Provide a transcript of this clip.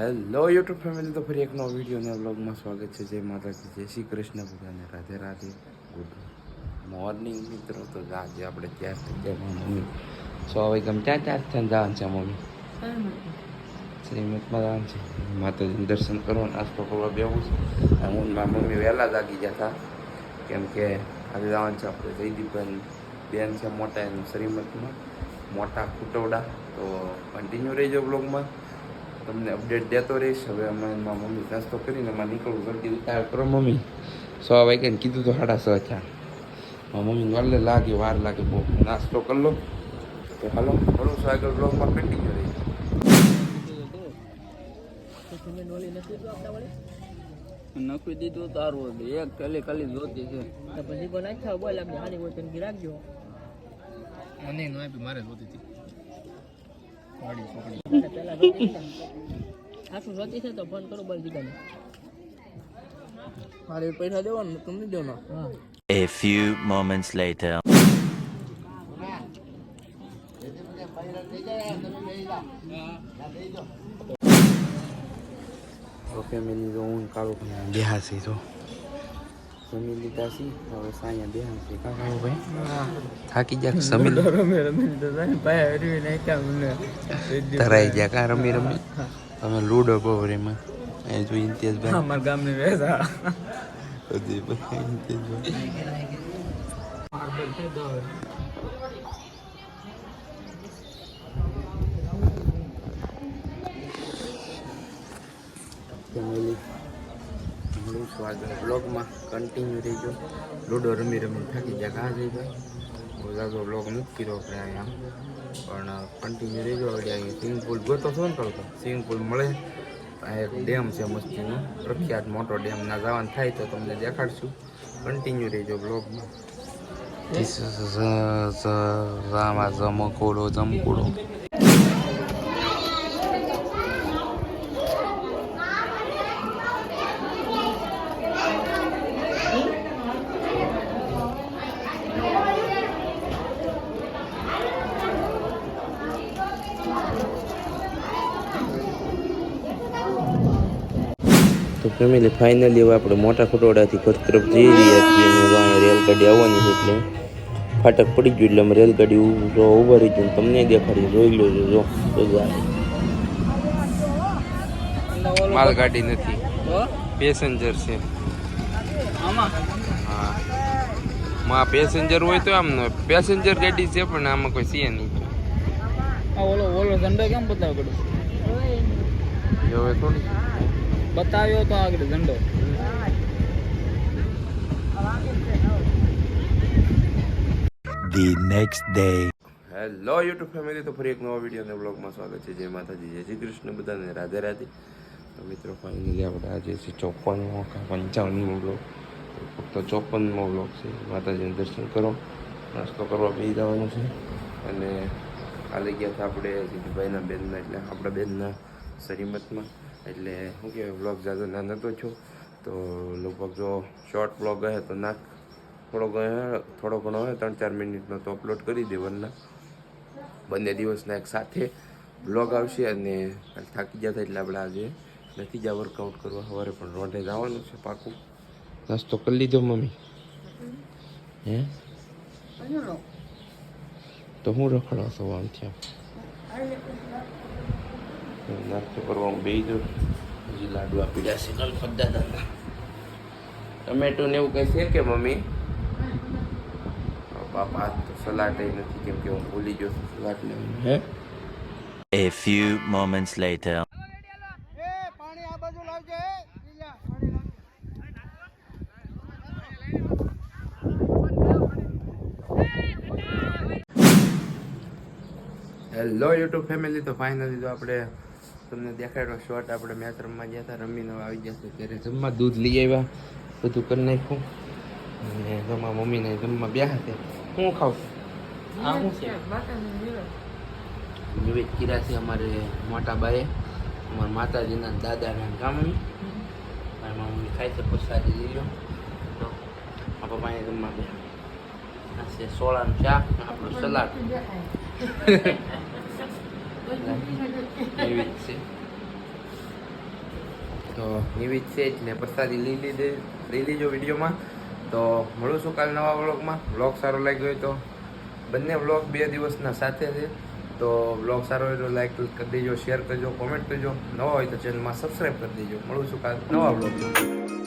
Hello YouTube family, તો ફરી એક નવો વિડીયો અને વ્લોગમાં સ્વાગત છે. જય માતાજી, જય શ્રી કૃષ્ણ બધાને, રાધે રાધે, ગુડ મોર્નિંગ મિત્રો. તો આજે આપણે ત્યાં થઈ ગયા મમ્મી 6 વાગ્યા ક્યાં જવાનું છે મમ્મી? શ્રીમતમાં જવાનું છે. માતાજીનું દર્શન કરવા, નાસ્તો કરવા બેવું છે. હું મમ્મી વહેલા જાગી ગયા હતા, કેમ કે આજે જવાનું છે આપણે જયદીપભાઈ બેન છે મોટા, એનું શ્રીમતમાં મોટા ખુટવડા. તો કન્ટિન્યુ રહીજો બ્લોગમાં, તમને અપડેટ દેતો રહીશ. હવે અમે મમ્મી નાસ્તો કરીને એમાં નીકળવું, જલ્દી ઉતાર કરો મમ્મી. 6 વાગ્યાને કીધું તો 6:30 થયા. મમ્મીને વાર લાગે બહુ. નાસ્તો કરી લો તો હાલો ભરું છું આગળ બ્લોગમાં કન્ટિન્યુ રહી. નક્કી દીધું તારું એક ખાલી જોતી છે તો પછી કોઈ નાખ્યા બોલ આપણે હારી હોય તો રાખજો. મને ન આપી, મારે જોતી હતી આખું જોતી છે તો ફોન કરો બોલ દીધાને મારે પૈસા દેવાનું તમને દેવાનો. A few moments later. તો ફેમિલી તો હું કાળો ભાઈ બેહાસી તો જમી લીધા છી. હવે સાયા બેહાસી કાળો ભાઈ થાકી જાય. જમી તરાઈ ગયા કા રમી તમે લૂડો બહુ રેમાં એ જો ઇમ્તિયાઝભાઈ અમારા ગામની વેસા ફેમિલી મળું છું આગળ બ્લોગમાં, કન્ટિન્યુ રહીજો. લૂડો રમી થાકી ગયા કાં જઈ ભાઈ, બહુ જાજો બ્લોગ નથી કર્યો આપણે અહીંયા, પણ કન્ટિન્યુ રહીજો. હવે અહીંયા સ્વિમિંગ પુલ ગોતો છો ને કરતો સ્વિમિંગ પુલ મળે. આ એક ડેમ છે મસ્તીનો, પ્રખ્યાત મોટો ડેમ. ના જવાનું થાય તો તમને દેખાડશું. કન્ટિન્યુ રહીજો બ્લોગમાં. જમકોડો તો ફેમિલી ફાઇનલી હવે આપણે મોટા ખટોડાથી ઘર તરફ જઈ રહ્યા છીએ. અહીંયા રેલગાડી આવવાની છે એટલે ફાટક પડી ગયું, એટલે અમે રેલગાડી ઊભા રહી ગયું. તમને દેખાડી જોઈ લો જો માલગાડી નથી, પેસેન્જર છે આમાં. હા, માં પેસેન્જર હોય તો આમ પેસેન્જર ગાડી છે, પણ આમાં કોઈ છે નહીં. ઓલો ઝંડો કેમ બતાવ્યો? હવે થોડી બતાવ્યો તો આગળ ઝંડો. The next day. Hello YouTube family, તો ફરી એક નવા વિડીયો અને બ્લોગમાં સ્વાગત છે. જય માતાજી, જય શ્રી કૃષ્ણ બધાને, રાધે રાધે. તો મિત્રો ફાઇનલી આપણે આજે છે 54મો કે 55મો બ્લોગ, ફક્ત 54મો બ્લોગ છે. માતાજીને દર્શન કરો, નાસ્તો કરવા બેસી જવાનું છે. અને કાલે ગયા હતા આપણે જીતુભાઈના બેનના, એટલે આપણા બેનના શ્રીમતમાં. એટલે શું કહેવાય, બ્લોગ જાજો ના નહોતો છો, તો લગભગ જો શોર્ટ બ્લોગ હે તો નાખ થોડો ઘણો હોય 3-4 મિનિટનો તો અપલોડ કરી દેવાના. બંને દિવસના એક સાથે બ્લોગ આવશે. અને થાકી જતા એટલે આપણે આજે નથી જા વર્કઆઉટ કરવા, સવારે પણ રોંઢે જવાનું છે પાકું. નાસ્તો કરી લીધો મમ્મી? હે તો હું રખડો છો આમ ત્યાં? નાસ્તો કરવા હું બેસી જાઉં. હજી લાડવા પીડ્યા છે ગણપત દાદાના. ટમેટો ને એવું કંઈ છે કે મમ્મી? બાપા આજ તો સલાડ નથી, કેમ કે હું ભૂલી ગયો છું સલાડ લેવાનું. હે A few moments later. Hello YouTube family, તો ફાઇનલી તો આપણે તમને દેખાડ્યો શોર્ટ. આપણે મેચ રમવા ગયા હતા, રમીને આવી જશે ત્યારે જમવા દૂધ લઈ આવ્યા, બધું કરી નાખ્યું. અને જમવા મમ્મીને જમવા બેહા છે. શું ખાવ? આ શું છે? નિવેદ કર્યા છે અમારે મોટા બાએ, અમારા માતાજીના દાદાના ગામની. મારી મમ્મી ખાય છે, પ્રસાદી લઈ લો. તો આ પપ્પાએ જમવા બેહા. આ છે સોળાનું શાક, આપણું સલાડ. એવી જ છે. તો એવી જ છે જ ને પ્રસાદી લઈ લેજો વિડીયોમાં. તો મળું છું કાલ નવા વ્લોગમાં. વ્લોગ સારો લાગ્યો હોય તો બંને વ્લોગ 2 દિવસના સાથે છે. તો વ્લોગ સારો હોય તો લાઈક કરી દેજો, શેર કરજો, કોમેન્ટ કરજો. નવા હોય તો ચેનલમાં સબસ્ક્રાઈબ કરી દેજો. મળું છું કાલ નવા વ્લોગમાં.